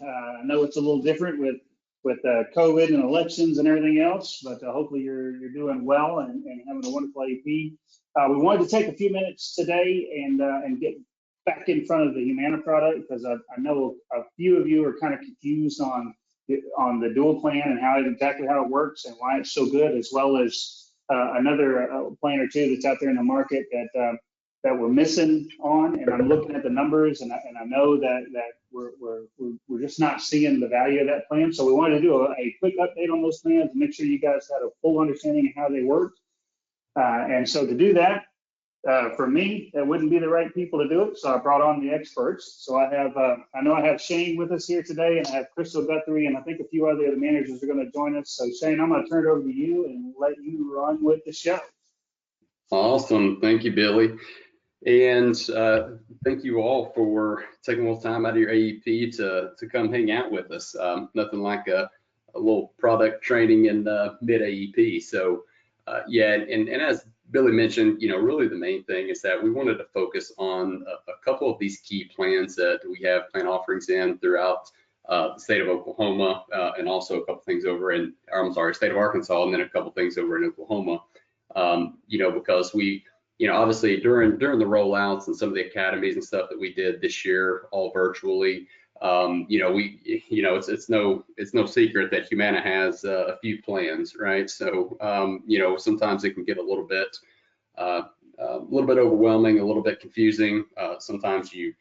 I know it's a little different with COVID and elections and everything else, but hopefully you're doing well and having a wonderful AEP. We wanted to take a few minutes today and get back in front of the Humana product, because I know a few of you are kind of confused on the dual plan and exactly how it works and why it's so good, as well as another plan or two that's out there in the market that we're missing on. And I'm looking at the numbers, and I know that we're just not seeing the value of that plan. So we wanted to do a quick update on those plans and make sure you guys had a full understanding of how they work. And so to do that, for me, it wouldn't be the right people to do it, so I brought on the experts. So I know I have Shane with us here today, and I have Crystal Guthrie, and I think a few other managers are going to join us. So Shane, I'm going to turn it over to you and let you run with the show. Awesome, thank you, Billy. And thank you all for taking a little time out of your AEP to come hang out with us. Nothing like a little product training in mid AEP. So yeah, and as Billy mentioned, really the main thing is that we wanted to focus on a couple of these key plans that we have plan offerings in throughout the state of Oklahoma, and also a couple things over in, state of Arkansas, and then a couple things over in Oklahoma. Because we, obviously during the rollouts and some of the academies and stuff that we did this year, all virtually, it's no secret that Humana has a few plans, right? So, sometimes it can get a little bit overwhelming, a little bit confusing. Sometimes we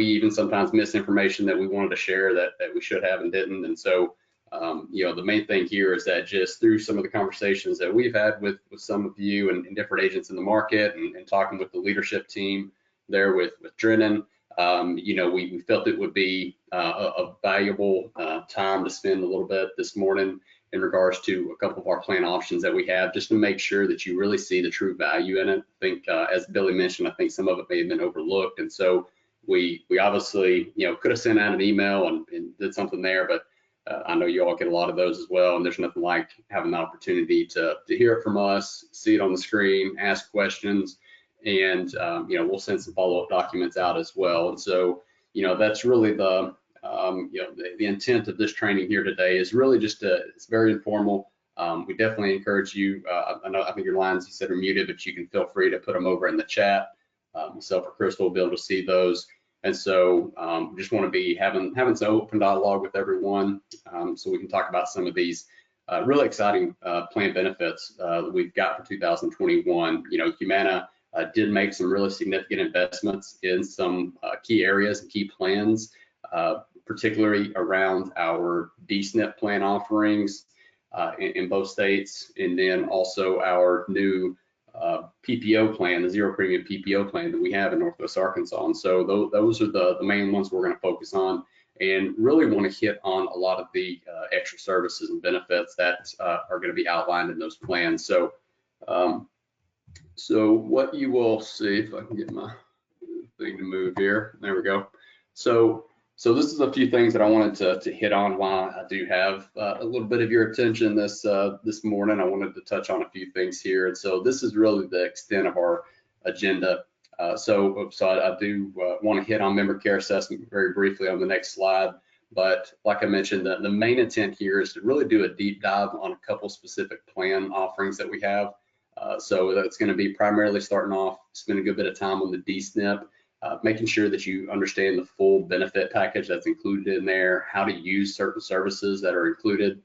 even sometimes miss information that we wanted to share that we should have and didn't. And so, the main thing here is that just through some of the conversations that we've had with some of you and different agents in the market, and talking with the leadership team there with Drennan, we felt it would be a valuable time to spend a little bit this morning in regards to a couple of our plan options that we have, just to make sure that you really see the true value in it. I think, as Billy mentioned, I think some of it may have been overlooked. And so we obviously, could have sent out an email and did something there, but I know you all get a lot of those as well. And there's nothing like having the opportunity to hear it from us, see it on the screen, ask questions, and we'll send some follow-up documents out as well. And so that's really the intent of this training here today, is really just it's very informal. We definitely encourage you. I think your lines, you said, are muted, but you can feel free to put them over in the chat. Myself or Crystal will be able to see those. And so just want to be having some open dialogue with everyone, so we can talk about some of these really exciting plan benefits that we've got for 2021. Humana did make some really significant investments in some key areas and key plans, particularly around our D-SNP plan offerings in both states, and then also our new PPO plan, the zero premium PPO plan that we have in Northwest Arkansas. And so those are the main ones we're going to focus on, and really want to hit on a lot of the extra services and benefits that are going to be outlined in those plans. So so what you will see, if I can get my thing to move here, there we go. So this is a few things that I wanted to hit on while I do have a little bit of your attention this morning. I wanted to touch on a few things here. And so this is really the extent of our agenda. So I do want to hit on member care assessment very briefly on the next slide. But like I mentioned, the main intent here is to really do a deep dive on a couple specific plan offerings that we have. So that's going to be primarily starting off, spend a good bit of time on the D-SNP, making sure that you understand the full benefit package that's included in there, how to use certain services that are included.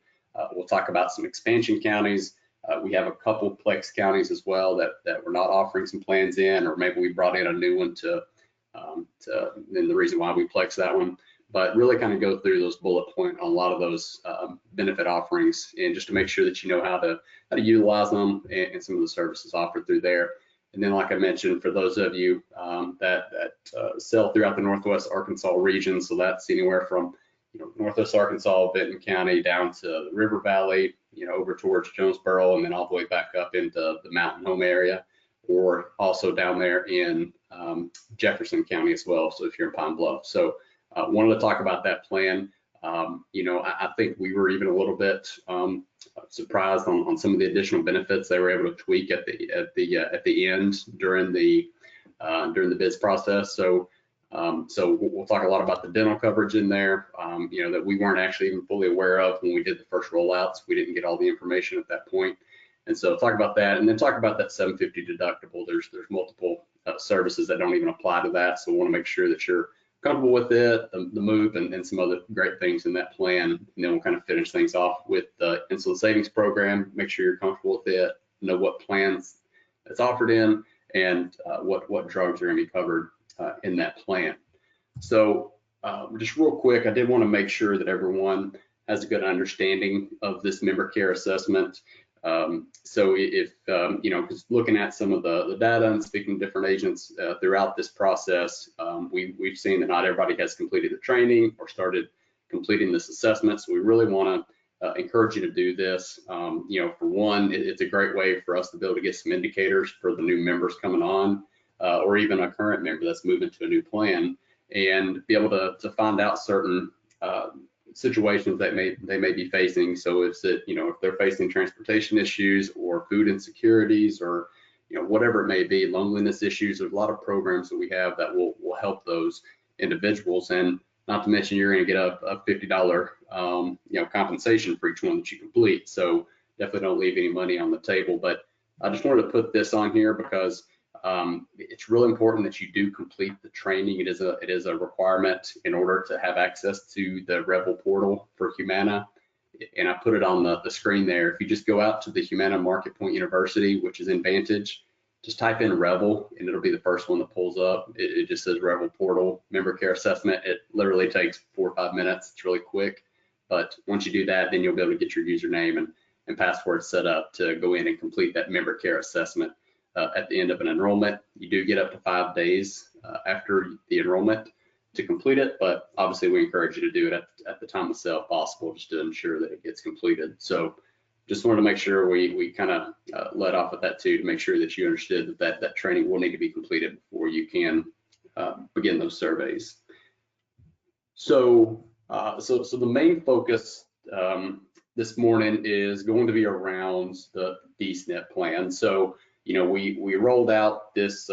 We'll talk about some expansion counties. We have a couple Plex counties as well that we're not offering some plans in, or maybe we brought in a new one and the reason why we Plex that one. But really kind of go through those bullet point on a lot of those benefit offerings, and just to make sure that you know how to utilize them and some of the services offered through there. And then, like I mentioned, for those of you that sell throughout the Northwest Arkansas region, so that's anywhere from Northwest Arkansas, Benton County, down to the River Valley, over towards Jonesboro, and then all the way back up into the Mountain Home area, or also down there in Jefferson County as well. So if you're in Pine Bluff, so wanted to talk about that plan. I think we were even a little bit surprised on some of the additional benefits they were able to tweak at the end during the bids process. So So we'll talk a lot about the dental coverage in there, that we weren't actually even fully aware of when we did the first rollouts. We didn't get all the information at that point. And so talk about that, and then talk about that 750 deductible. There's multiple services that don't even apply to that. So we want to make sure that you're comfortable with it, the move, and some other great things in that plan. And then we'll kind of finish things off with the insulin savings program. Make sure you're comfortable with it, know what plans it's offered in, and what drugs are going to be covered in that plan. So just real quick, I did want to make sure that everyone has a good understanding of this member care assessment. So if, because looking at some of the data and speaking to different agents throughout this process, we've seen that not everybody has completed the training or started completing this assessment. So we really want to encourage you to do this. For one, it's a great way for us to be able to get some indicators for the new members coming on, or even a current member that's moving to a new plan, and be able to find out certain situations that they may be facing. So if they're facing transportation issues or food insecurities, or whatever it may be, loneliness issues, there's a lot of programs that we have that will help those individuals. And not to mention, you're going to get a $50 compensation for each one that you complete. So definitely don't leave any money on the table. But I just wanted to put this on here because it's really important that you do complete the training. It is a requirement in order to have access to the Rebel portal for Humana. And I put it on the screen there. If you just go out to the Humana Market Point University, which is in Vantage, just type in Rebel and it'll be the first one that pulls up. It just says Rebel portal member care assessment. It literally takes 4 or 5 minutes. It's really quick. But once you do that, then you'll be able to get your username and password set up to go in and complete that member care assessment. At the end of an enrollment, you do get up to 5 days after the enrollment to complete it, but obviously we encourage you to do it at the time of sale if possible, just to ensure that it gets completed. So just wanted to make sure we kind of let off at that too, to make sure that you understood that training will need to be completed before you can begin those surveys. So the main focus this morning is going to be around the D-SNP plan. So we rolled out this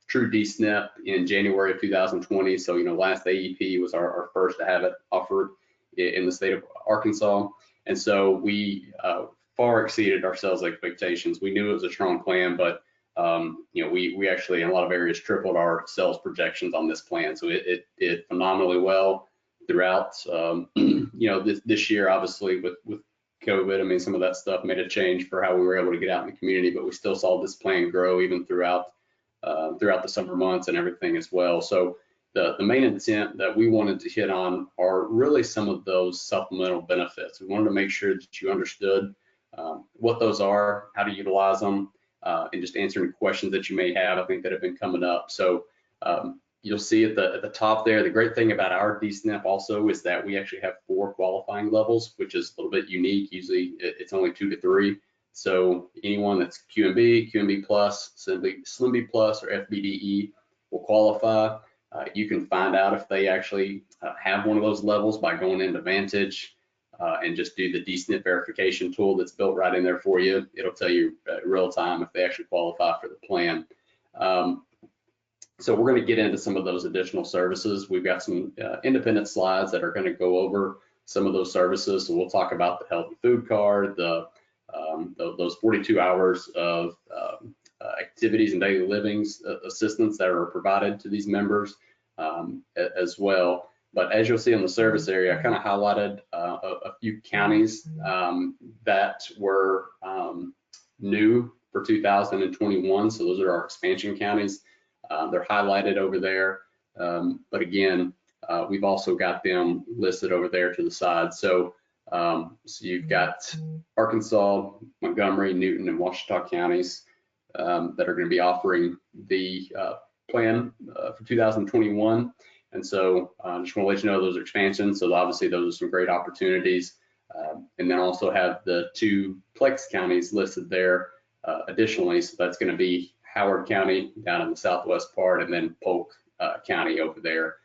true D-SNP in January of 2020. So, last AEP was our first to have it offered in the state of Arkansas. And so we far exceeded our sales expectations. We knew it was a strong plan, but, we actually in a lot of areas tripled our sales projections on this plan. So it did phenomenally well throughout, this year, obviously with COVID. I mean, some of that stuff made a change for how we were able to get out in the community, but we still saw this plan grow even throughout the summer months and everything as well. So the main intent that we wanted to hit on are really some of those supplemental benefits. We wanted to make sure that you understood what those are, how to utilize them, and just answering questions that you may have, I think, that have been coming up. So you'll see at the top there, the great thing about our D-SNP also is that we actually have 4 qualifying levels, which is a little bit unique. Usually it's only 2 to 3. So anyone that's QMB, QMB plus, Slim B plus, or FBDE will qualify. You can find out if they actually have one of those levels by going into Vantage and just do the D-SNP verification tool that's built right in there for you. It'll tell you real time if they actually qualify for the plan. So we're going to get into some of those additional services. We've got some independent slides that are going to go over some of those services. So we'll talk about the healthy food card, those 42 hours of activities and daily livings assistance that are provided to these members as well. But as you'll see in the service area, I kind of highlighted a few counties that were new for 2021. So those are our expansion counties. They're highlighted over there. But again, we've also got them listed over there to the side. So you've got Arkansas, Montgomery, Newton, and Washita counties that are going to be offering the plan for 2021. And so I just want to let you know those are expansions. So obviously those are some great opportunities. And then also have the 2 Plex counties listed there additionally. So that's going to be Howard County down in the southwest part, and then Polk County over there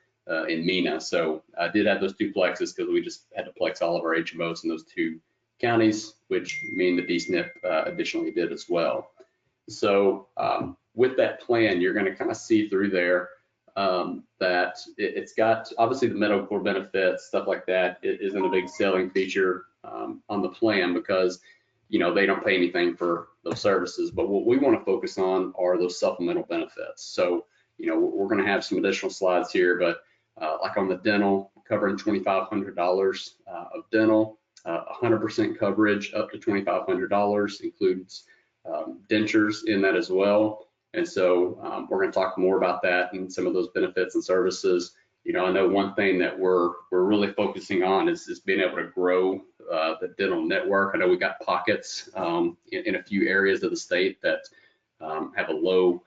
in Mena. So I did have those 2 plexes because we just had to plex all of our HMOs in those 2 counties, which mean the D-SNP additionally did as well. So with that plan, you're going to kind of see through there that it's got obviously the medical benefits, stuff like that. It isn't a big selling feature on the plan because they don't pay anything for those services. But what we want to focus on are those supplemental benefits. So we're going to have some additional slides here, but like on the dental, covering $2,500 of dental, 100% coverage up to $2,500 includes dentures in that as well. And so we're going to talk more about that and some of those benefits and services. I know one thing that we're really focusing on is being able to grow the dental network. I know we got pockets in a few areas of the state that have a low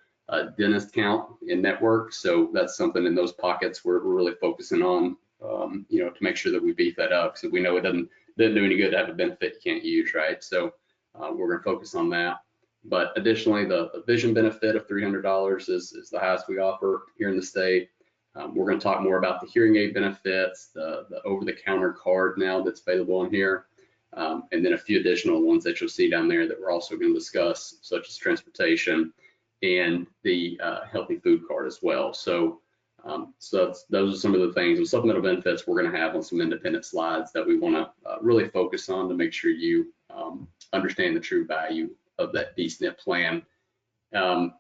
dentist count in network. So that's something in those pockets we're really focusing on, to make sure that we beef that up. So we know it doesn't do any good to have a benefit you can't use, right? So we're going to focus on that. But additionally, the vision benefit of $300 is the highest we offer here in the state. We're going to talk more about the hearing aid benefits, the over-the-counter card now that's available on here, and then a few additional ones that you'll see down there that we're also going to discuss, such as transportation and the healthy food card as well. So, those are some of the things, the supplemental benefits we're going to have on some independent slides that we want to really focus on to make sure you understand the true value of that D-SNP plan. And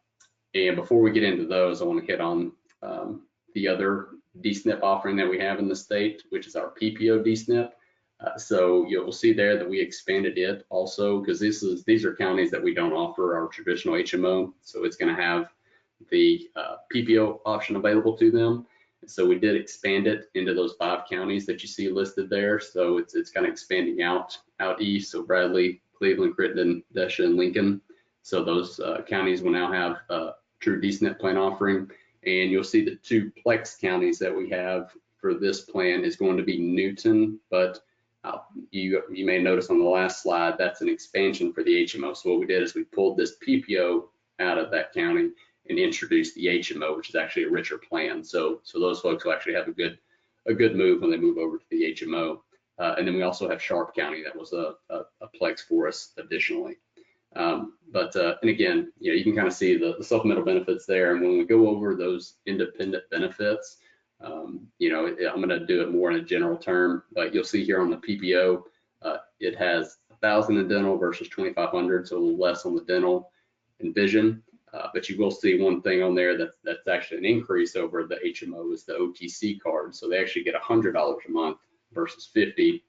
before we get into those, I want to hit on the other D-SNP offering that we have in the state, which is our PPO D-SNP. So you'll see there that we expanded it also because these are counties that we don't offer our traditional HMO. So it's going to have the PPO option available to them. So we did expand it into those 5 counties that you see listed there. So it's kind of expanding out east. So Bradley, Cleveland, Crittenden, Desha, and Lincoln. So those counties will now have a true D-SNP plan offering. And you'll see the 2 Plex counties that we have for this plan is going to be Newton, but you may notice on the last slide, that's an expansion for the HMO. So what we did is we pulled this PPO out of that county and introduced the HMO, which is actually a richer plan. So those folks will actually have a good move when they move over to the HMO. And then we also have Sharp County that was a Plex for us additionally. And again, you can kind of see the supplemental benefits there. And when we go over those independent benefits, I'm going to do it more in a general term, but you'll see here on the PPO, it has 1,000 in dental versus 2,500, so a little less on the dental and vision. But you will see one thing on there that's actually an increase over the HMO is the OTC card. So they actually get $100 a month versus $50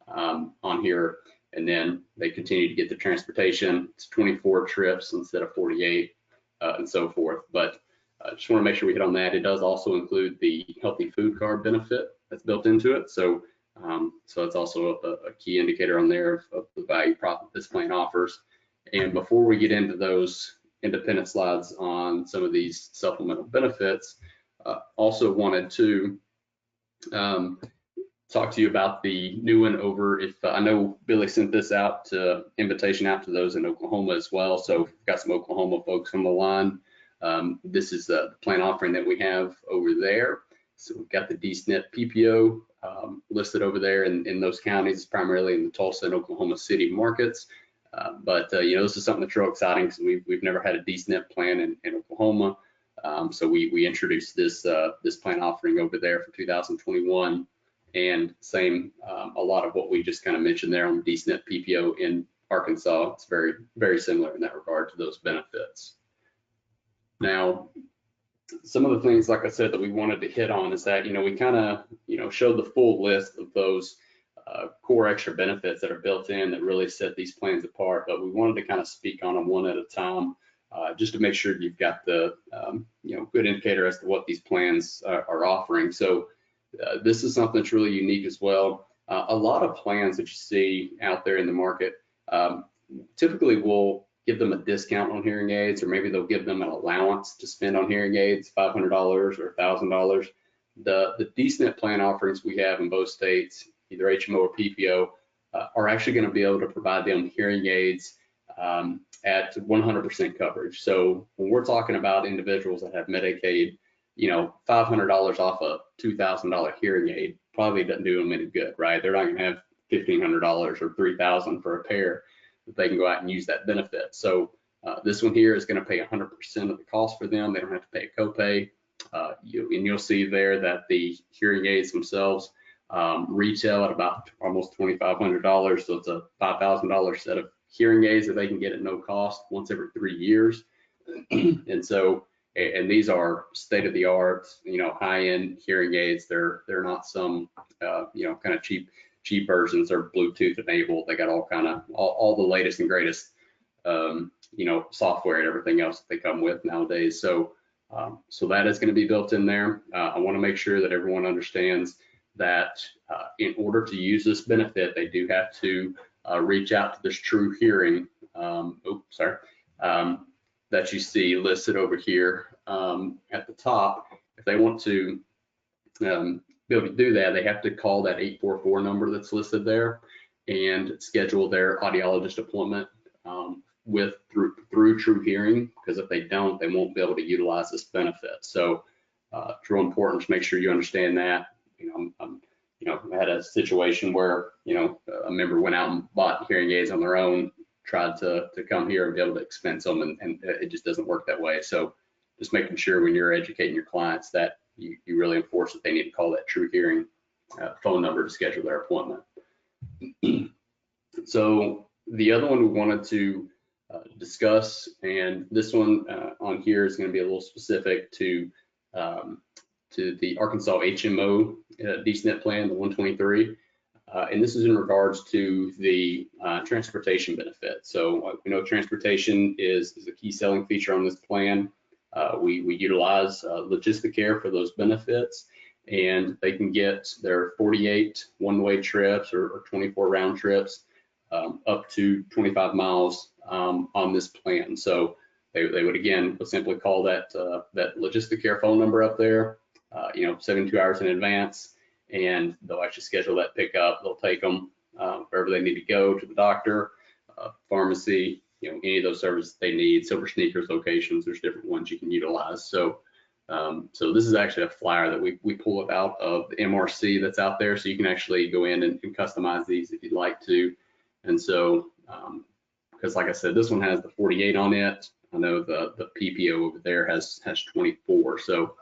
on here. And then they continue to get the transportation. It's 24 trips instead of 48 and so forth. But I just want to make sure we hit on that. It does also include the healthy food card benefit that's built into it. So it's also a key indicator on there of the value prop this plan offers. And before we get into those independent slides on some of these supplemental benefits, also wanted to talk to you about the new one over. If I know Billy sent this invitation out to those in Oklahoma as well. So we've got some Oklahoma folks on the line. This is the plan offering that we have over there. So we've got the D-SNP PPO listed over there in those counties, primarily in the Tulsa and Oklahoma City markets. But this is something that's real exciting because we've never had a D-SNP plan in Oklahoma. So we introduced this plan offering over there for 2021. And same, a lot of what we just kind of mentioned there on the D-SNP PPO in Arkansas. It's very, very similar in that regard to those benefits. Now, some of the things, like I said, that we wanted to hit on is that, we kind of, showed the full list of those core extra benefits that are built in that really set these plans apart, but we wanted to kind of speak on them one at a time, just to make sure you've got the, good indicator as to what these plans are offering. So this is something that's really unique as well. A lot of plans that you see out there in the market typically will give them a discount on hearing aids, or maybe they'll give them an allowance to spend on hearing aids, $500 or $1,000. The D-SNP plan offerings we have in both states, either HMO or PPO, are actually going to be able to provide them hearing aids at 100% coverage. So when we're talking about individuals that have Medicaid, $500 off a $2,000 hearing aid probably doesn't do them any good, right? They're not going to have $1,500 or $3,000 for a pair that they can go out and use that benefit. So this one here is going to pay 100% of the cost for them. They don't have to pay a copay. You'll see there that the hearing aids themselves retail at about almost $2,500. So it's a $5,000 set of hearing aids that they can get at no cost once every 3 years. And so, and these are state-of-the-art, high-end hearing aids. They're not some, kind of cheap versions. They're Bluetooth enabled. They got all the latest and greatest, software and everything else that they come with nowadays. So, so that is going to be built in there. I want to make sure that everyone understands that in order to use this benefit, they do have to reach out to this True Hearing. That you see listed over here at the top. If they want to be able to do that, they have to call that 844 number that's listed there and schedule their audiologist appointment through True Hearing, because if they don't, they won't be able to utilize this benefit. So it's real important to make sure you understand that. I had a situation where a member went out and bought hearing aids on their own, tried to come here and be able to expense them, and it just doesn't work that way. So just making sure when you're educating your clients that you really enforce that they need to call that True Hearing phone number to schedule their appointment. So the other one we wanted to discuss, and this one on here is going to be a little specific to the Arkansas HMO DSNP plan, the 123. And this is in regards to the transportation benefit. So we know transportation is a key selling feature on this plan. We utilize Logisticare for those benefits, and they can get their 48 one-way trips or 24 round trips up to 25 miles on this plan. So they would simply call that Logisticare phone number up there, 72 hours in advance, and they'll actually schedule that pickup. They'll take them wherever they need to go, to the doctor, pharmacy, any of those services they need. Silver Sneakers locations, there's different ones you can utilize. So so this is actually a flyer that we pull it out of the MRC that's out there, so you can actually go in and customize these if you'd like to. And so because like I said, this one has the 48 on it. I know the PPO over there has 24, so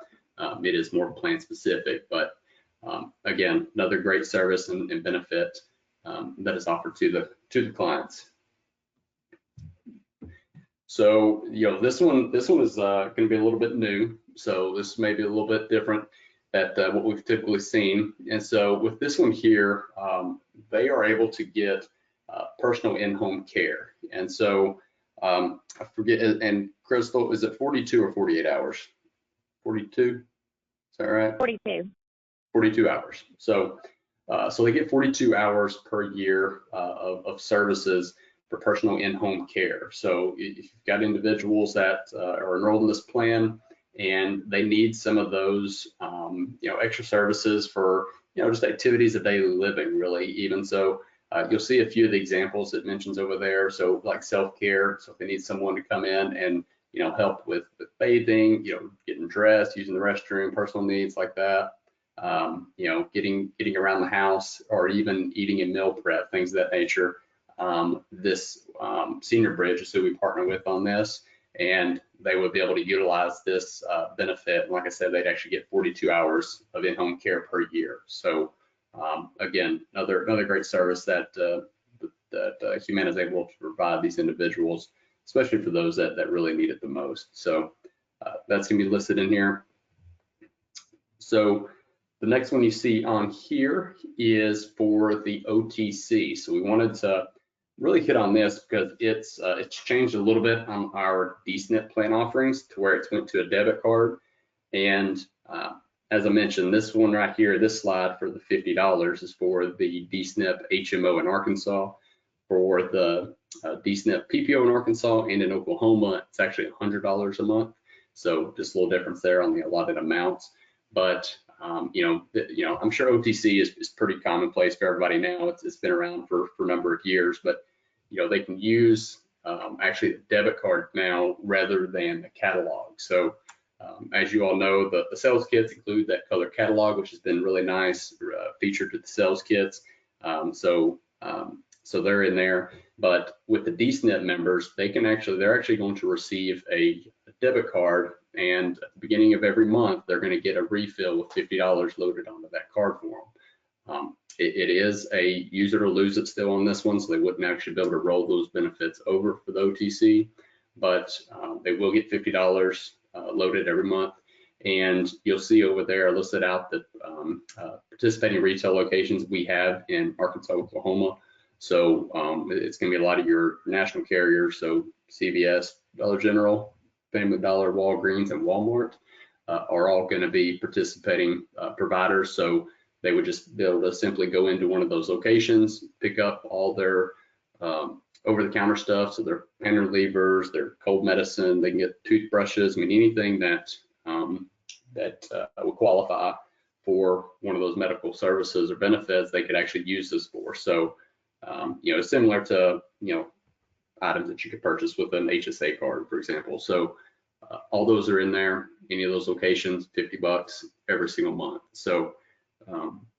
it is more plan specific, but again, another great service and benefit that is offered to the clients. So this one is going to be a little bit new. So this may be a little bit different at what we've typically seen. And so with this one here, they are able to get personal in-home care. And so I forget, and Crystal, is it 42 or 48 hours? 42? Is that right? 42. 42 hours. So so they get 42 hours per year of services for personal in-home care. So if you've got individuals that are enrolled in this plan and they need some of those extra services for just activities of daily living, really. Even so, you'll see a few of the examples it mentions over there. So like self-care, so if they need someone to come in and help with bathing, getting dressed, using the restroom, personal needs like that, getting around the house, or even eating a meal prep, things of that nature. This Senior Bridge is who we partner with on this, and they would be able to utilize this benefit. And like I said, they'd actually get 42 hours of in-home care per year. So again, another great service that Humana is able to provide these individuals, especially for those that really need it the most. So that's going to be listed in here. So the next one you see on here is for the OTC. So we wanted to really hit on this because it's changed a little bit on our DSNP plan offerings to where it's went to a debit card. And as I mentioned, this one right here, this slide for the $50 is for the DSNP HMO in Arkansas. For the DSNP PPO in Arkansas and in Oklahoma, it's actually $100 a month. So just a little difference there on the allotted amounts. But I'm sure OTC is pretty commonplace for everybody now. It's been around for a number of years, but they can use actually the debit card now rather than the catalog. So as you all know, the sales kits include that color catalog, which has been really nice, featured to the sales kits. So they're in there. But with the DSNP members, they're actually going to receive a debit card, and at the beginning of every month, they're going to get a refill with $50 loaded onto that card for them. It is a use it or lose it still on this one, so they wouldn't actually be able to roll those benefits over for the OTC, but they will get $50 loaded every month. And you'll see over there listed out that participating retail locations we have in Arkansas, Oklahoma. So it's going to be a lot of your national carriers, so CVS, Dollar General, Family Dollar, Walgreens, and Walmart are all going to be participating providers. So they would just be able to simply go into one of those locations, pick up all their over-the-counter stuff, so their pain relievers, their cold medicine, they can get toothbrushes, I mean, anything that would qualify for one of those medical services or benefits, they could actually use this for. So, you know, similar to, you know, items that you could purchase with an HSA card, for example. So all those are in there, any of those locations, $50 every single month. So,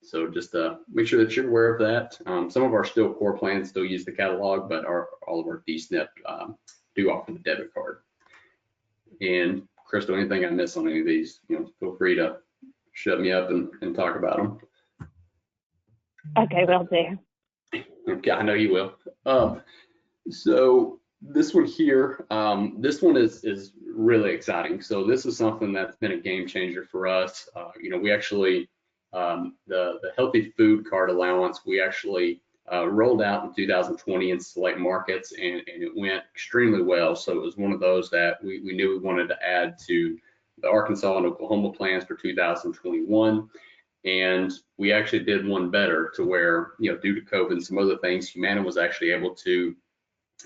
so just make sure that you're aware of that. Some of our still core plans still use the catalog, but all of our D-SNP do offer the debit card. And Crystal, anything I miss on any of these, you know, feel free to shut me up and talk about them. Okay, will do. Okay, I know you will. So this one here, this one is really exciting. So this is something that's been a game changer for us. You know, we actually, the healthy food card allowance, we actually rolled out in 2020 in select markets, and it went extremely well. So it was one of those that we knew we wanted to add to the Arkansas and Oklahoma plans for 2021. And we actually did one better, to where, you know, due to COVID and some other things, Humana was actually able to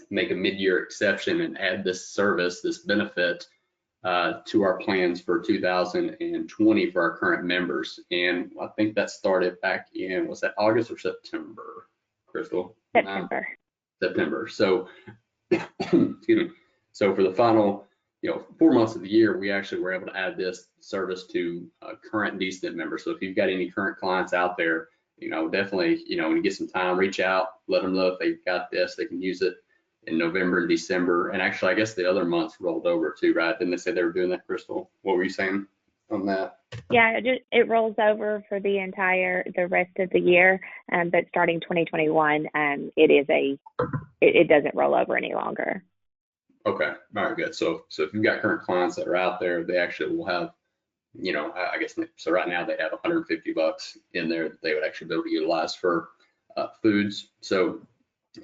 make a mid-year exception and add this service, this benefit to our plans for 2020 for our current members. And I think that started back in, was that August or September, Crystal? September. September. So, excuse me. So for the final, you know, 4 months of the year, we actually were able to add this service to current D-SNP members. So if you've got any current clients out there, you know, definitely, you know, when you get some time, reach out, let them know if they've got this, they can use it in November and December. And actually, I guess the other months rolled over too, right? Didn't they say they were doing that, Crystal? What were you saying on that? Yeah, it rolls over for the rest of the year, but starting 2021, it doesn't roll over any longer. Okay, all right, good. So if you've got current clients that are out there, they actually will have, you know, I guess, so right now they have $150 in there that they would actually be able to utilize for foods. So,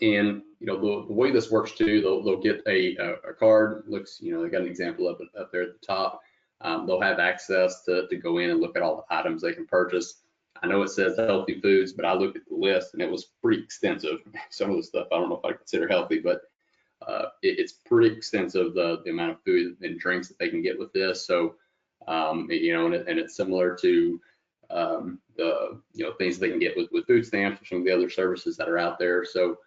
and, you know, the way this works too, they'll get a card, looks, you know, they got an example of it up there at the top. They'll have access to go in and look at all the items they can purchase. I know it says healthy foods, but I looked at the list and it was pretty extensive. Some of the stuff I don't know if I consider healthy, but it's pretty extensive, the amount of food and drinks that they can get with this. So, you know, and it's similar to the, you know, things they can get with food stamps or some of the other services that are out there. So,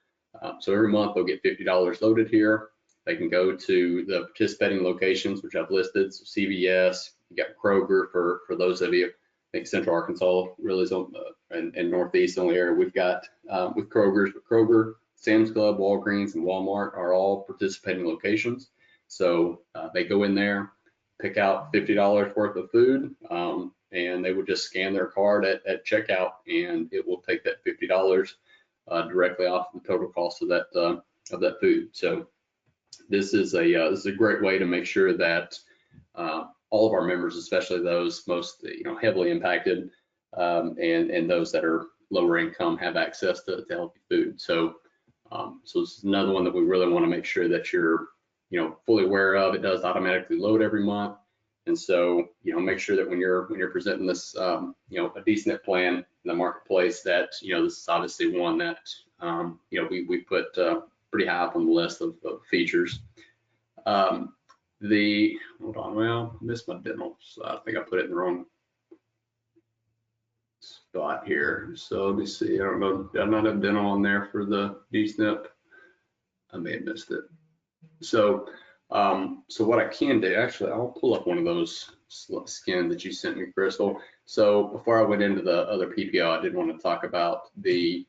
so every month they'll get $50 loaded here. They can go to the participating locations, which I've listed. So CVS, you got Kroger for those of you. I think Central Arkansas really is on and Northeast only area we've got with Kroger's, but Kroger, Sam's Club, Walgreens, and Walmart are all participating locations. So they go in there, pick out $50 worth of food, and they would just scan their card at checkout, and it will take that $50 directly off the total cost of that food. So this is a great way to make sure that all of our members, especially those most, you know, heavily impacted, and those that are lower income, have access to healthy food. So so this is another one that we really want to make sure that you're, you know, fully aware of. It does automatically load every month, and so, you know, make sure that when you're presenting this, you know, a D-SNP plan in the marketplace, that, you know, this is obviously one that, you know, we put pretty high up on the list of features. Hold on, well, I missed my dental, so I think I put it in the wrong spot here. So let me see. I don't know. Did I not have dental on there for the D-SNP? I may have missed it. So, so what I can do, actually, I'll pull up one of those skin that you sent me, Crystal. So before I went into the other PPO, I did want to talk about the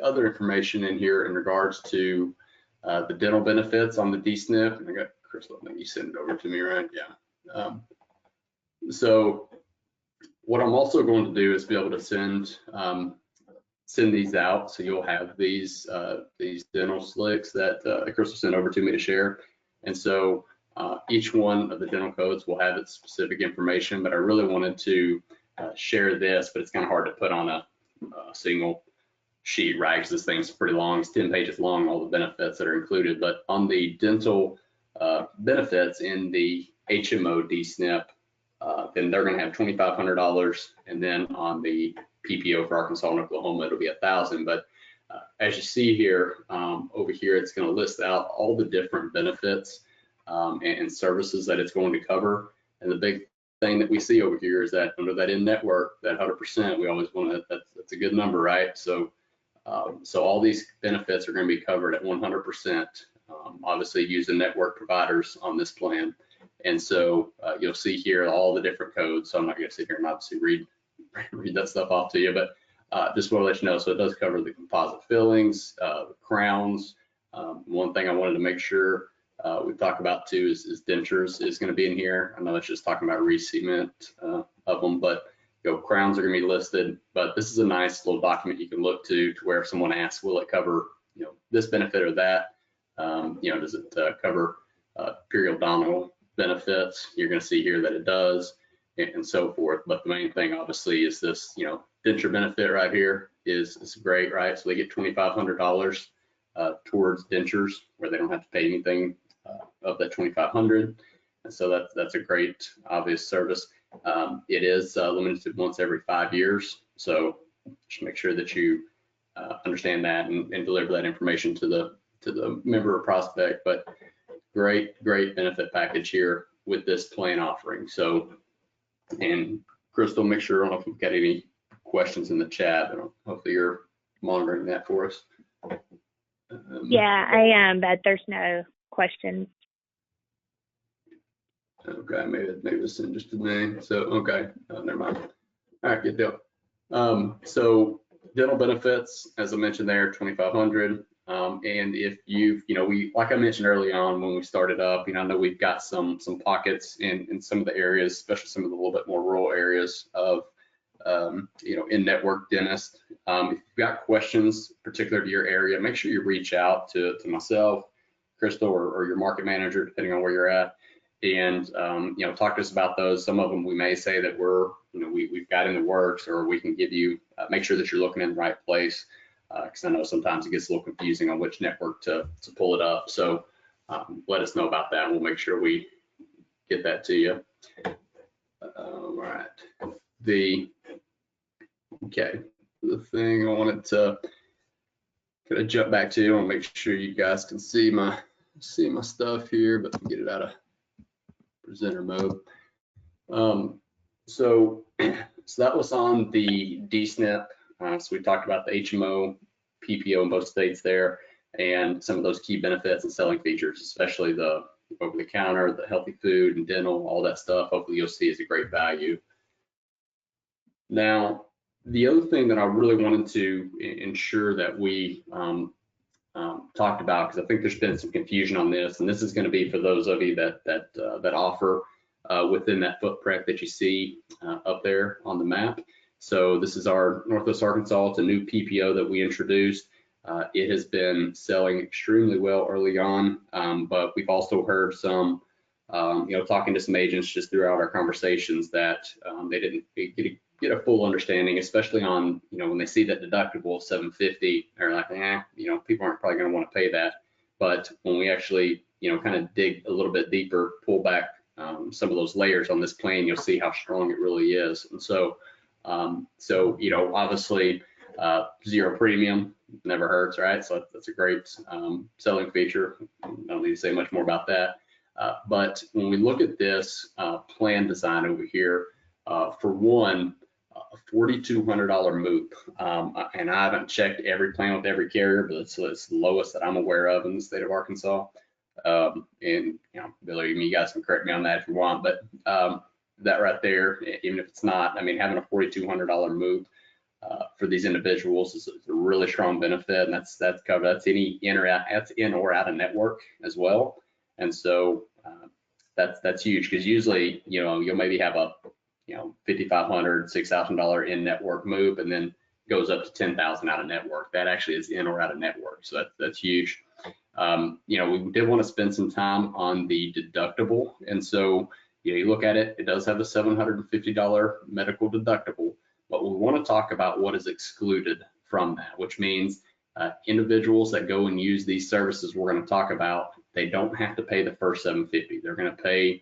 other information in here in regards to the dental benefits on the D-SNP. And I got Crystal, I think you sent it over to me, right? Yeah. So what I'm also going to do is be able to send these out. So you'll have these dental slicks that Crystal sent over to me to share. And so each one of the dental codes will have its specific information, but I really wanted to share this, but it's kind of hard to put on a single sheet, right? Because this thing's pretty long. It's 10 pages long, all the benefits that are included. But on the dental benefits in the HMO D-SNP, then they're going to have $2,500, and then on the PPO for Arkansas and Oklahoma, it'll be $1,000. But as you see here, over here, it's going to list out all the different benefits and services that it's going to cover. And the big thing that we see over here is that under that in-network, that 100%, we always want to, that's a good number, right? So all these benefits are going to be covered at 100%, obviously using network providers on this plan. And so you'll see here all the different codes. So I'm not going to sit here and obviously read that stuff off to you, but just want to let you know. So it does cover the composite fillings, the crowns. One thing I wanted to make sure we talk about too is dentures is going to be in here. I know it's just talking about re-cement of them, but crowns are going to be listed. But this is a nice little document you can look to where if someone asks, will it cover this benefit or that? Does it cover periodontal benefits? You're going to see here that it does, and so forth. But the main thing obviously is this denture benefit right here is great, right? So they get $2,500 towards dentures where they don't have to pay anything of that $2,500, and so that's a great obvious service. It is limited to once every 5 years, so just make sure that you understand that and deliver that information to the member or prospect. But great benefit package here with this plan offering. So, and Crystal, make sure, I don't know if we've got any questions in the chat, but hopefully you're monitoring that for us. Yeah, I am, but there's no questions. Okay, maybe this is just a name. So, okay, never mind. All right, good deal. So dental benefits, as I mentioned there, $2,500. And if we, like I mentioned early on when we started up, I know we've got some pockets in some of the areas, especially some of the little bit more rural areas of, in-network dentist. If you've got questions particular to your area, make sure you reach out to myself, Crystal, or your market manager, depending on where you're at, and talk to us about those. Some of them we may say that we've got in the works, or we can give you, make sure that you're looking in the right place, because I know sometimes it gets a little confusing on which network to pull it up. So let us know about that, and we'll make sure we get that to you. All right. The thing I wanted to kind of jump back to, I want to make sure you guys can see my stuff here, but get it out of presenter mode. So that was on the D-SNP. So we talked about the HMO, PPO in both states there, and some of those key benefits and selling features, especially the over-the-counter, the healthy food and dental, all that stuff. Hopefully you'll see is a great value. Now, the other thing that I really wanted to ensure that we talked about, because I think there's been some confusion on this, and this is going to be for those of you that offer within that footprint that you see up there on the map. So this is our Northwest Arkansas. It's a new PPO that we introduced. It has been selling extremely well early on, but we've also heard some, talking to some agents just throughout our conversations that they didn't get a full understanding, especially on, when they see that deductible of $750, they're like, people aren't probably going to want to pay that. But when we actually, kind of dig a little bit deeper, pull back some of those layers on this plan, you'll see how strong it really is. And so, obviously, zero premium never hurts, right? So that's a great selling feature. I don't need to say much more about that. But when we look at this plan design over here, for one, a $4,200 MOOP, and I haven't checked every plan with every carrier, but it's the lowest that I'm aware of in the state of Arkansas. And Billy, you guys can correct me on that if you want, but that right there, even if it's not, having a $4,200 MOOP for these individuals is a really strong benefit, and that's covered. That's any in or out of network as well, and so that's huge, because usually you'll maybe have a $5,500, $6,000 in network move, and then goes up to 10,000 out of network. That actually is in or out of network, so that's huge. We did want to spend some time on the deductible, and so you look at it, it does have a $750 medical deductible, but we want to talk about what is excluded from that, which means individuals that go and use these services we're going to talk about, they don't have to pay the first $750. They're going to pay,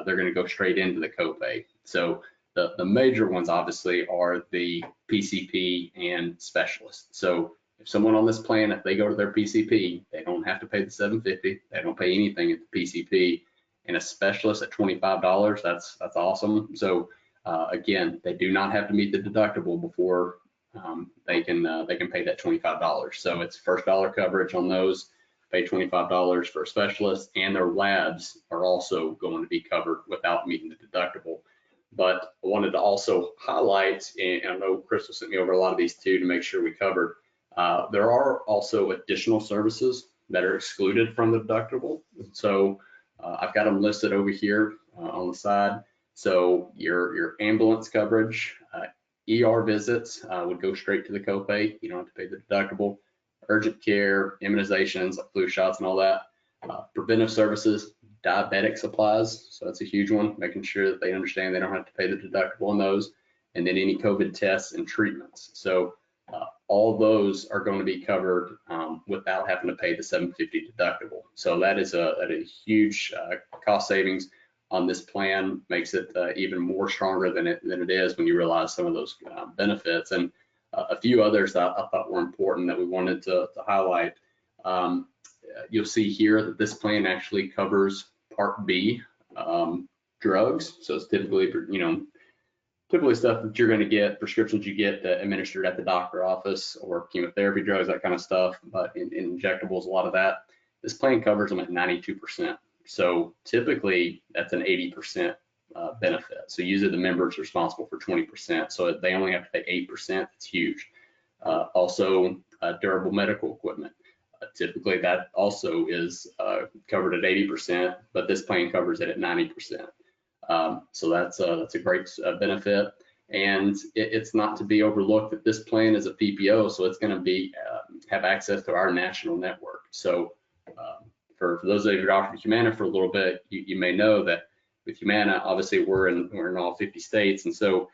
they're going to go straight into the copay. So the major ones obviously are the PCP and specialist. So if someone on this plan, if they go to their PCP, they don't have to pay the $750. They don't pay anything at the PCP. And a specialist at $25, that's awesome. So again, they do not have to meet the deductible before they can pay that $25. So it's first dollar coverage on those. Pay $25 for a specialist, and their labs are also going to be covered without meeting the deductible. But I wanted to also highlight, and I know Crystal sent me over a lot of these too to make sure we covered. There are also additional services that are excluded from the deductible. So I've got them listed over here on the side. So your ambulance coverage, ER visits would go straight to the copay. You don't have to pay the deductible. Urgent care, immunizations, like flu shots and all that. Preventive services, diabetic supplies. So that's a huge one, making sure that they understand they don't have to pay the deductible on those. And then any COVID tests and treatments. So all those are going to be covered without having to pay the $750 deductible. So that is a huge cost savings on this plan, makes it even more stronger than it is when you realize some of those benefits. And a few others that I thought were important that we wanted to highlight. You'll see here that this plan actually covers Part B drugs. So it's typically, typically stuff that you're going to get, prescriptions you get administered at the doctor office, or chemotherapy drugs, that kind of stuff. But in injectables, a lot of that, this plan covers them at 92%. So typically that's an 80% benefit. So usually the member is responsible for 20%. So they only have to pay 8%. It's huge. Also durable medical equipment. Typically that also is covered at 80%, but this plan covers it at 90%. So that's a great benefit, and it's not to be overlooked that this plan is a PPO, so it's going to be have access to our national network. So for those of you who are with Humana for a little bit, you may know that with Humana, obviously we're in all 50 states, and so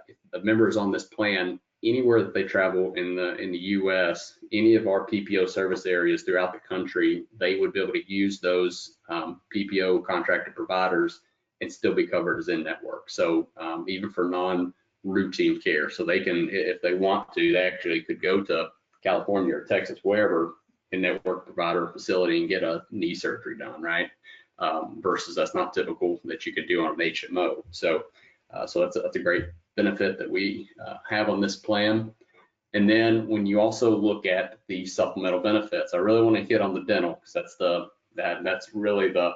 if the member is on this plan, anywhere that they travel in the U.S., any of our PPO service areas throughout the country, they would be able to use those PPO contracted providers and still be covered as in-network. So even for non-routine care, so they can, if they want to, they actually could go to California or Texas, wherever, in-network provider or facility and get a knee surgery done, right? Versus that's not typical that you could do on an HMO. So that's a great benefit that we have on this plan. And then when you also look at the supplemental benefits, I really want to hit on the dental, because that's really the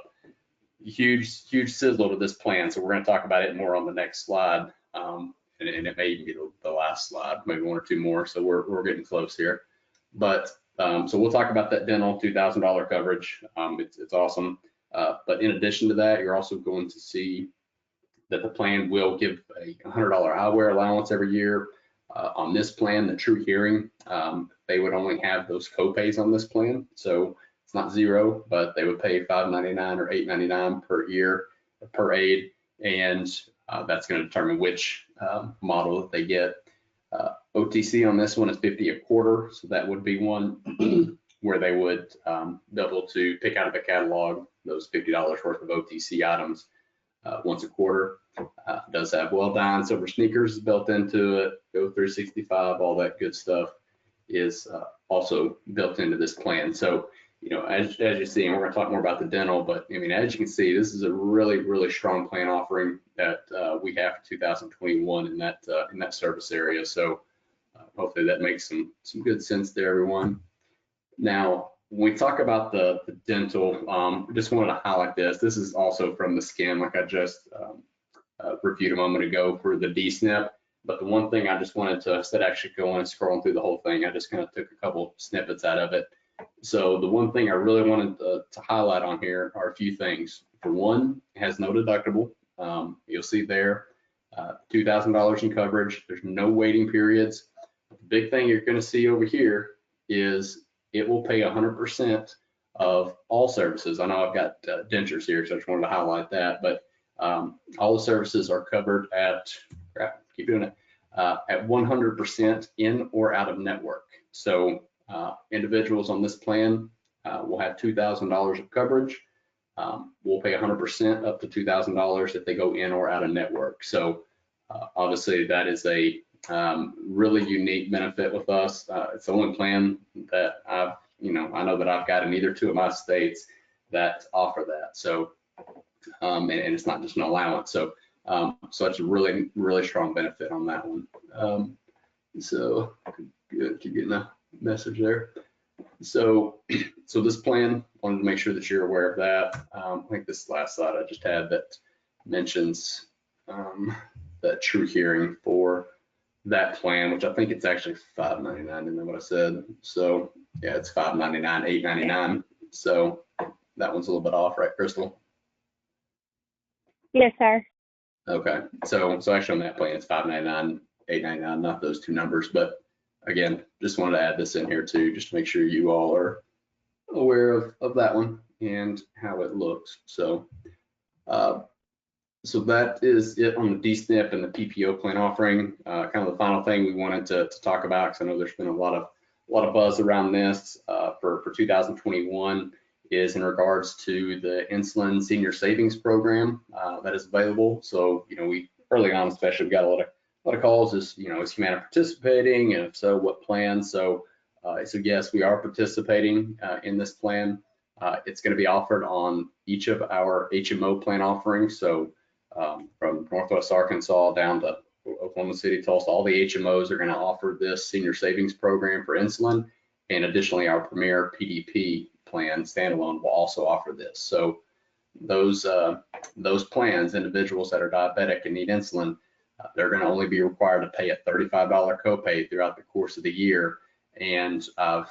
huge sizzle to this plan. So we're going to talk about it more on the next slide, and it may even be the last slide, maybe one or two more. So we're getting close here. But so we'll talk about that dental $2,000 coverage. It's awesome. But in addition to that, you're also going to see that the plan will give a $100 eyewear allowance every year. On this plan, the True Hearing, they would only have those copays on this plan. So it's not zero, but they would pay $5.99 or $8.99 per year per aid, and that's going to determine which model that they get. OTC on this one is $50 a quarter, so that would be one where they would be able to pick out of the catalog those $50 worth of OTC items once a quarter. Does have Well-Dine silver sneakers built into it, Go 365, all that good stuff is also built into this plan. So, as you see, and we're going to talk more about the dental, but I mean, as you can see, this is a really strong plan offering that we have for 2021 in that service area. So hopefully that makes some good sense to everyone. Now, when we talk about the dental, just wanted to highlight this. This is also from the skin, like I just reviewed a moment ago for the DSNP. But the one thing I just wanted to, instead of actually going and scrolling through the whole thing, I just kind of took a couple snippets out of it. So the one thing I really wanted to highlight on here are a few things. For one, it has no deductible. You'll see there, $2,000 in coverage. There's no waiting periods. The big thing you're going to see over here is it will pay 100% of all services. I know I've got dentures here, so I just wanted to highlight that, but all the services are covered at, keep doing it, at 100% in or out of network. So individuals on this plan will have $2,000 of coverage. We'll pay 100% up to $2,000 if they go in or out of network. So obviously that is a really unique benefit with us. It's the only plan that I know that I've got in either two of my states that offer that. So, and it's not just an allowance. So, so it's a really, really strong benefit on that one. So good, keep getting a message there. So this plan, wanted to make sure that you're aware of that. I think this last slide I just had that mentions that true hearing for that plan, which I think it's actually $5.99, isn't that what I said? So yeah, it's $5.99, $8.99. So that one's a little bit off, right, Crystal? Yes, sir. Okay, so actually on that plan, it's $5.99, $8.99, not those two numbers, but again, just wanted to add this in here too, just to make sure you all are aware of that one and how it looks. So, so that is it on the DSNP and the PPO plan offering. Kind of the final thing we wanted to talk about, because I know there's been a lot of buzz around this for 2021, is in regards to the insulin senior savings program that is available. So, we early on, especially, we got a lot of calls. Is Humana participating, and if so, what plan? So yes, we are participating in this plan. It's going to be offered on each of our HMO plan offerings. So from Northwest Arkansas down to Oklahoma City, Tulsa, all the HMOs are going to offer this senior savings program for insulin, and additionally, our premier PDP plan standalone will also offer this. So those plans, individuals that are diabetic and need insulin, they're going to only be required to pay a $35 copay throughout the course of the year. And I've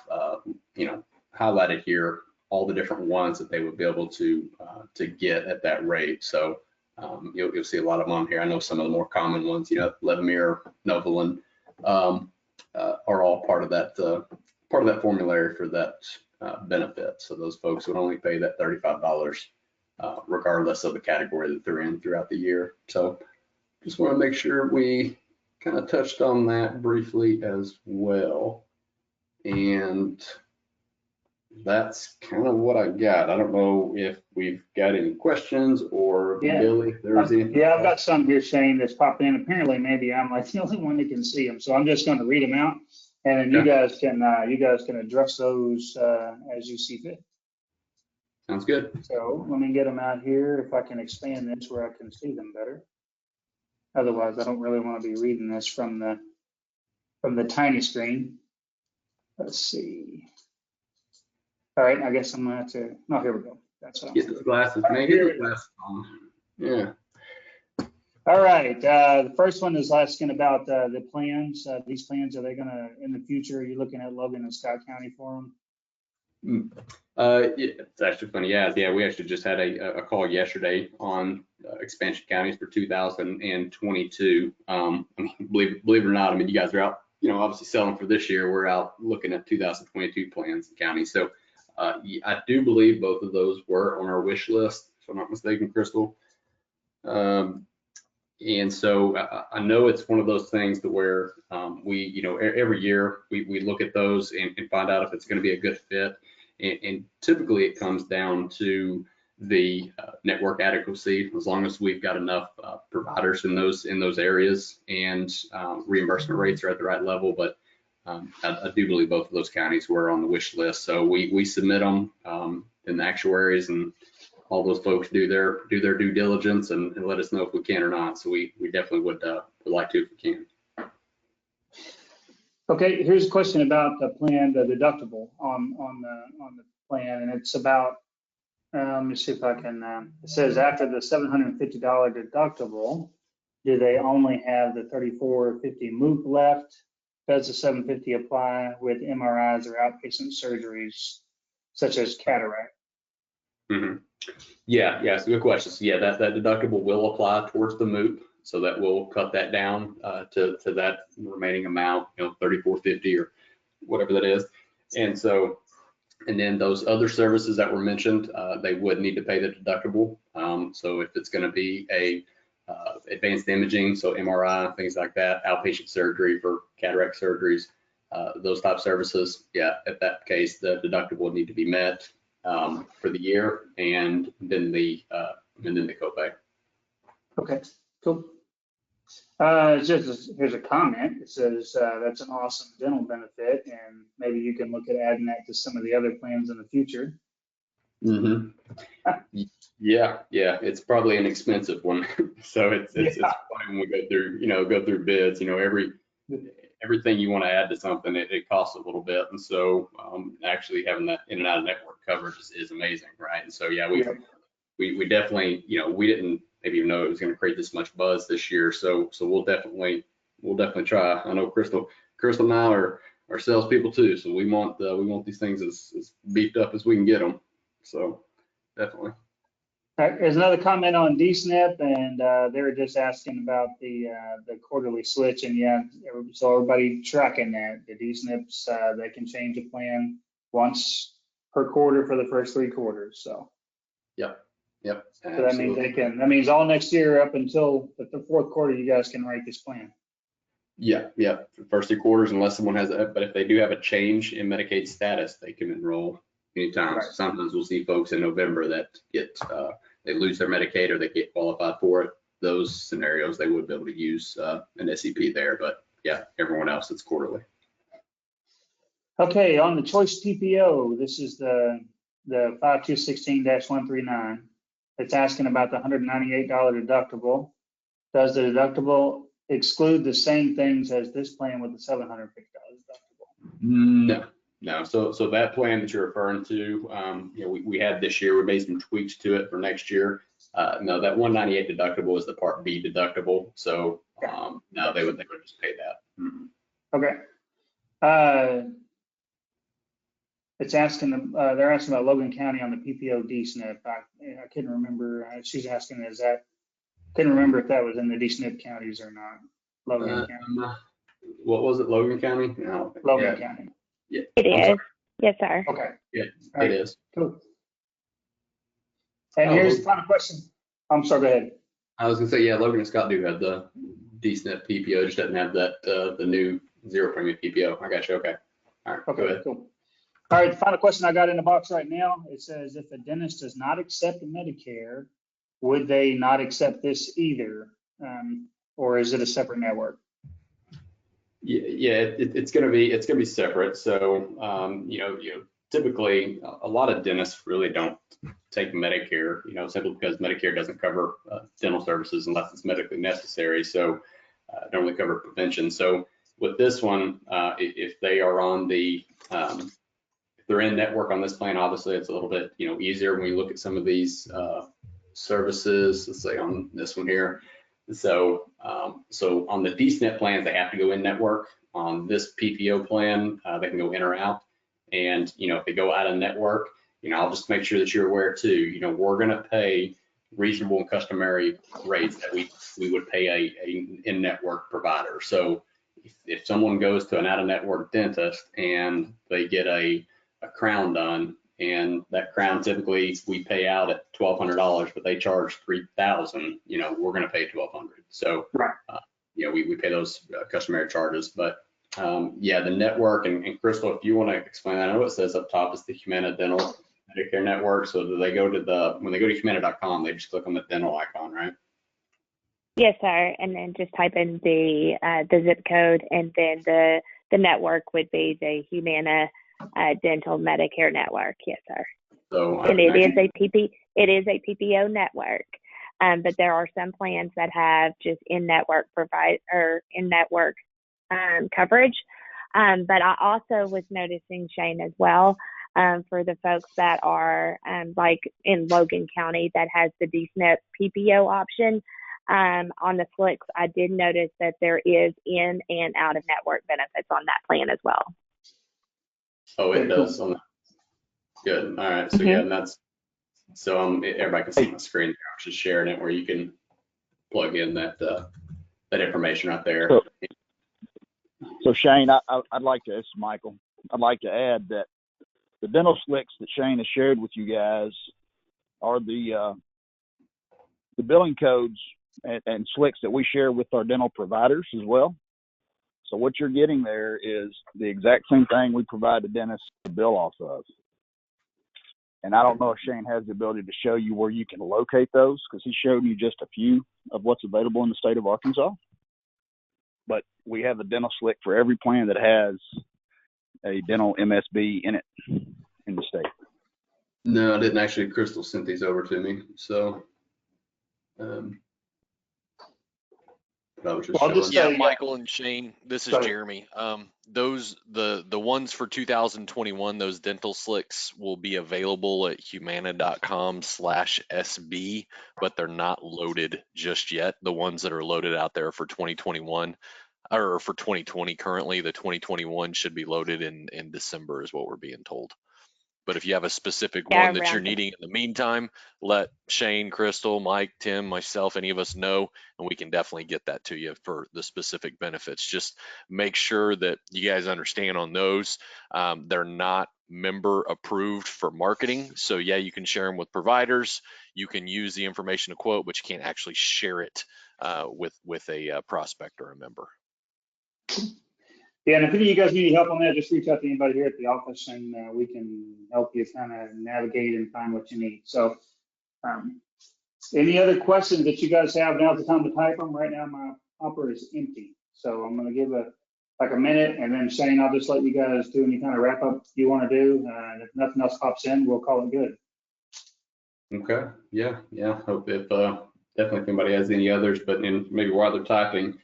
highlighted here all the different ones that they would be able to get at that rate. So you'll see a lot of them on here. I know some of the more common ones, Levemir, Novolin, are all part of that formulary for that benefit. So those folks would only pay that $35 regardless of the category that they're in throughout the year. So just want to make sure we kind of touched on that briefly as well. And that's kind of what I got. I don't know if we've got any questions or Billy, if there's anything. Yeah, I've got some here, Shane, that's popped in. Apparently, maybe I'm like the only one that can see them. So I'm just going to read them out, and then you guys can address those as you see fit. Sounds good. So let me get them out here. If I can expand this where I can see them better. Otherwise, I don't really want to be reading this from the tiny screen. Let's see. All right, I guess I'm gonna have to. No, here we go. That's what I'm Get those glasses, man. Get those glasses on. Yeah. All right. The first one is asking about the plans. These plans, are they gonna in the future? Are you looking at Logan and Scott County for them? Yeah, it's actually funny. Yeah. We actually just had a call yesterday on expansion counties for 2022. Believe it or not, you guys are out, obviously selling for this year. We're out looking at 2022 plans in counties. So I do believe both of those were on our wish list, if I'm not mistaken, Crystal. And so I know it's one of those things that where we, every year we look at those and find out if it's going to be a good fit. And typically it comes down to the network adequacy, as long as we've got enough providers in those areas, and reimbursement rates are at the right level. But I do believe both of those counties were on the wish list. So we submit them, and the actuaries and all those folks do their due diligence and let us know if we can or not. So we definitely would like to if we can. Okay, here's a question about the plan, the deductible on the plan, and it's about. Let me see if I can. It says after the $750 deductible, Do they only have the 3450 MOOP left? Does the 750 apply with MRIs or outpatient surgeries such as cataract? Mhm. Yeah, it's a good question. So yeah, that deductible will apply towards the MOOP, so that will cut that down to that remaining amount, 3450 or whatever that is. And so, and then those other services that were mentioned, they would need to pay the deductible. So if it's going to be a advanced imaging, so MRI, things like that, outpatient surgery for cataract surgeries, those type services, yeah, at that case, the deductible would need to be met for the year, and then the copay. Okay, cool. Here's a comment. It says that's an awesome dental benefit, and maybe you can look at adding that to some of the other plans in the future. Mm-hmm. Yeah, it's probably an expensive one. So it's funny when we go through bids, everything you want to add to something, it costs a little bit. And so actually having that in and out of network coverage is amazing, right? And so yeah, we definitely, we didn't maybe even know it was going to create this much buzz this year. So we'll definitely try. I know Crystal and I are salespeople too, so we want these things as beefed up as we can get them. So definitely. There's another comment on DSNP, and they were just asking about the quarterly switch, and yeah, so everybody tracking that the DSNPs, they can change a plan once per quarter for the first 3 quarters. So Yep. So that means that means all next year up until the 4th quarter, you guys can write this plan. Yeah. For the first 3 quarters, unless someone has but if they do have a change in Medicaid status, they can enroll anytime. Right. Sometimes we'll see folks in November that get they lose their Medicaid or they get qualified for it. Those scenarios, they would be able to use an SEP there, but yeah, everyone else, it's quarterly. Okay, on the choice PPO, this is the 5216-139. It's asking about the $198 deductible. Does the deductible exclude the same things as this plan with the $750 deductible? No. So that plan that you're referring to, we had this year, we made some tweaks to it for next year. No, that 198 deductible is the Part B deductible. So no, they would just pay that. Mm-hmm. Okay. It's asking they're asking about Logan County on the PPO DSNP. I couldn't remember. She's asking, couldn't remember if that was in the DSNP counties or not. Logan County. What was it? Logan County? No. Logan County. Yeah. It is. Yes, sir. Okay. Yeah, right. It is. Cool. And here's the final question. I'm sorry, go ahead. I was gonna say, yeah, Logan and Scott do have the DSNP PPO, just doesn't have that the new zero premium PPO. I got you. Okay. All right. Okay, cool. All right, the final question I got in the box right now, it says, if a dentist does not accept Medicare, would they not accept this either? Or is it a separate network? Yeah, it's gonna be separate. So, typically a lot of dentists really don't take Medicare, simply because Medicare doesn't cover dental services unless it's medically necessary. So don't really cover prevention. So with this one, if they are on the if they're in network on this plan, obviously it's a little bit easier when you look at some of these services. Let's say on this one here. So on the DSNP plans, they have to go in network. On this PPO plan, they can go in or out. And if they go out of network, I'll just make sure that you're aware too. We're going to pay reasonable and customary rates that we would pay a in-network provider. So if someone goes to an out-of-network dentist and they get a crown done, and that crown typically we pay out at $1,200, but they charge $3,000, we're going to pay $1,200. So right. We pay those customary charges. But the network, and Crystal, if you want to explain that, I know it says up top is the Humana Dental Medicare Network. So do they go to when they go to humana.com, they just click on the dental icon, right? Yes, sir. And then just type in the zip code, and then the network would be the Humana Dental Medicare Network. Yes, sir. So and it is a PPO network. But there are some plans that have just in-network coverage. But I also was noticing, Shane, as well, for the folks that are like in Logan County that has the DSNP PPO option, on the Flicks, I did notice that there is in and out of network benefits on that plan as well. Oh, it Okay, cool. does. Good. All right. So yeah, and that's so everybody can see my screen. I was just sharing it where you can plug in that that information right there. So Shane, I'd like to, this is Michael, I'd like to add that the dental slicks that Shane has shared with you guys are the billing codes and slicks that we share with our dental providers as well. So what you're getting there is the exact same thing we provide the dentists to bill off of. And I don't know if Shane has the ability to show you where you can locate those, because he showed you just a few of what's available in the state of Arkansas. But we have a dental slick for every plan that has a dental MSB in it in the state. No, I didn't actually. Crystal sent these over to me, so I was just Well, I'll just Yeah, say, Michael and Shane, this is Sorry. Jeremy. Those the ones for 2021, those dental slicks will be available at humana.com/SB, but they're not loaded just yet. The ones that are loaded out there for 2021 or for 2020 currently, the 2021 should be loaded in December is what we're being told. But if you have a specific one that you're needing in the meantime, let Shane, Crystal, Mike, Tim, myself, any of us know, and we can definitely get that to you for the specific benefits. Just make sure that you guys understand on those. They're not member approved for marketing. So yeah, you can share them with providers. You can use the information to quote, but you can't actually share it with a prospect or a member. Yeah, and if any of you guys need any help on that, just reach out to anybody here at the office, and we can help you kind of navigate and find what you need. So, any other questions that you guys have? Now's the time to type them. Right now, my hopper is empty, so I'm going to give a minute, and then Shane, I'll just let you guys do any kind of wrap up you want to do. And if nothing else pops in, we'll call it good. Okay. Yeah. Hope if definitely if anybody has any others, but maybe while they're typing,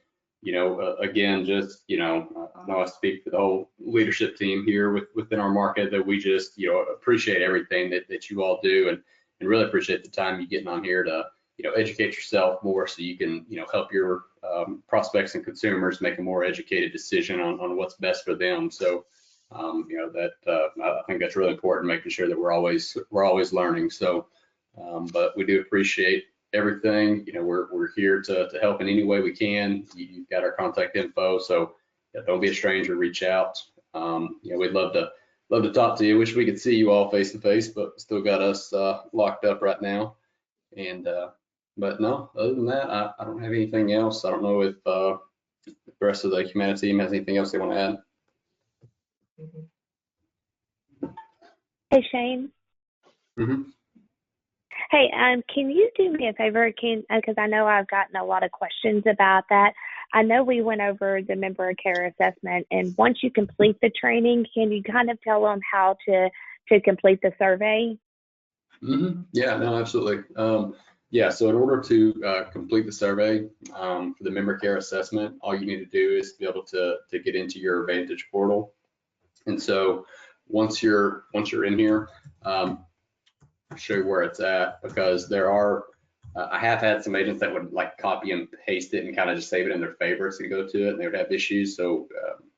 again, just, I know I speak for the whole leadership team here within our market that we just, appreciate everything that you all do and really appreciate the time you getting on here to, educate yourself more so you can, help your prospects and consumers make a more educated decision on what's best for them. So, I think that's really important, making sure that we're always learning. So, but we do appreciate everything. We're here to help in any way we can. You've got our contact info, so don't be a stranger, reach out. We'd love to talk to you. Wish we could see you all face to face, but still got us locked up right now. And but no, other than that, I don't have anything else. I don't know if the rest of the Humana team has anything else they want to add. Hey, Shane. Mm-hmm. Hey, can you do me a favor? Because I know I've gotten a lot of questions about that. I know we went over the member care assessment, and once you complete the training, can you kind of tell them how to complete the survey? Mm-hmm. Yeah, no, absolutely. So in order to complete the survey for the member care assessment, all you need to do is be able to get into your Advantage portal. And so once you're in here, I'll show you where it's at, because there are, I have had some agents that would like copy and paste it and kind of just save it in their favorites and go to it, and they would have issues. So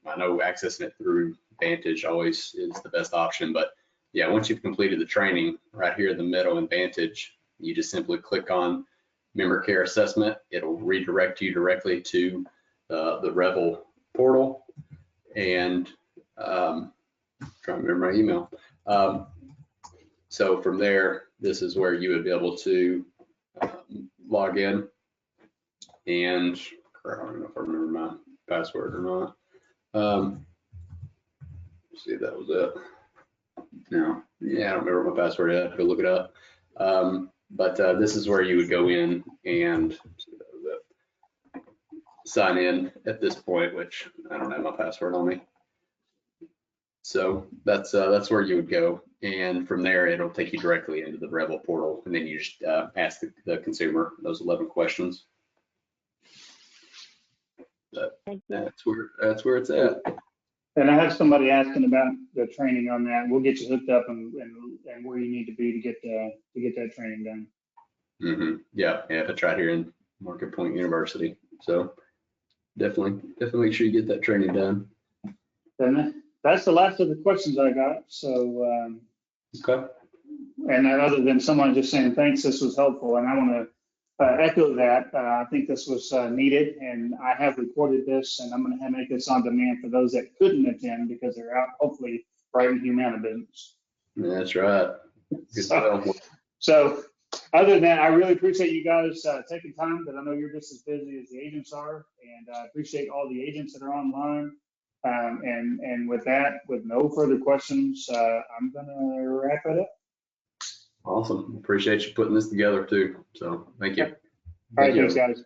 I know accessing it through Vantage always is the best option. But yeah, once you've completed the training, right here in the middle in Vantage, you just simply click on member care assessment. It'll redirect you directly to the Revel portal. And trying to remember my email. So from there, this is where you would be able to log in, and I don't know if I remember my password or not. See if that was it. No, yeah, I don't remember my password yet. I have to look it up. But this is where you would go in and sign in at this point, which I don't have my password on me. So that's where you would go, and from there it'll take you directly into the Revel portal, and then you just ask the consumer those 11 questions. That's where it's at. And I have somebody asking about the training on that. We'll get you hooked up and where you need to be to get that training done. Mm-hmm. Yeah, it's right here in Market Point University. So definitely make sure you get that training done. And that's the last of the questions I got. So, Okay. and other than someone just saying, thanks, this was helpful. And I want to echo that. I think this was needed, and I have recorded this, and I'm going to make this on demand for those that couldn't attend because they're out, hopefully, writing Humana business. That's right. Good So, so other than that, I really appreciate you guys taking time, because I know you're just as busy as the agents are, and I appreciate all the agents that are online. And with that, with no further questions, I'm going to wrap it up. Awesome. Appreciate you putting this together too. So thank you. All right, thanks, guys.